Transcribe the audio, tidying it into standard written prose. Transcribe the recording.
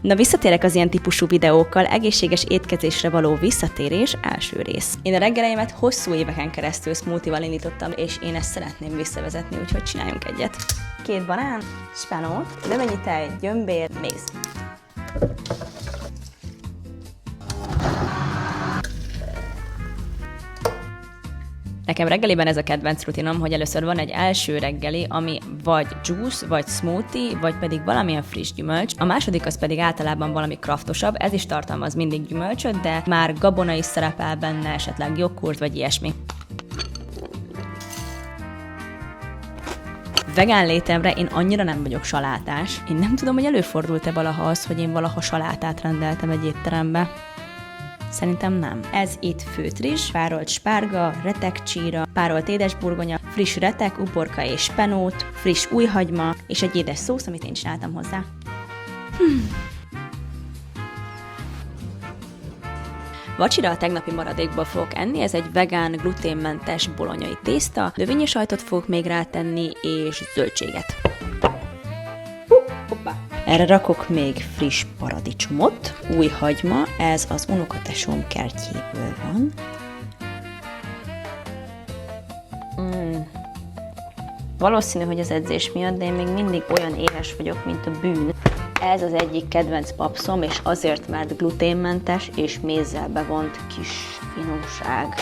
Na, visszatérek az ilyen típusú videókkal, egészséges étkezésre való visszatérés első rész. Én a reggeleimet hosszú éveken keresztül smoothie-val indítottam, és én ezt szeretném visszavezetni, úgyhogy csináljunk egyet. 2 banán, spenót, növényi tej, gyömbér, méz. Nekem reggeliben ez a kedvenc rutinom, hogy először van egy első reggeli, ami vagy juice, vagy smoothie, vagy pedig valamilyen friss gyümölcs. A második az pedig általában valami kraftosabb, ez is tartalmaz mindig gyümölcsöt, de már gabona is szerepel benne, esetleg joghurt, vagy ilyesmi. Vegán létemre én annyira nem vagyok salátás. Én nem tudom, hogy előfordult-e valaha az, hogy én valaha salátát rendeltem egy étterembe. Szerintem nem. Ez itt főtt rizs, párolt spárga, retek csíra, párolt édesburgonya, friss retek, uborka és spenót, friss újhagyma, és egy édes szósz, amit én csináltam hozzá. Vacsira a tegnapi maradékból fogok enni, ez egy vegán, gluténmentes bolonyai tészta, növényi sajtot fogok még rátenni, és zöldséget. Hoppá! Erre rakok még friss paradicsomot, új hagyma, ez az unokatesóm kertjéből van. Valószínű, hogy az edzés miatt, de én még mindig olyan éhes vagyok, mint a bűn. Ez az egyik kedvenc papszom, és azért, mert gluténmentes és mézzel bevont kis finomság.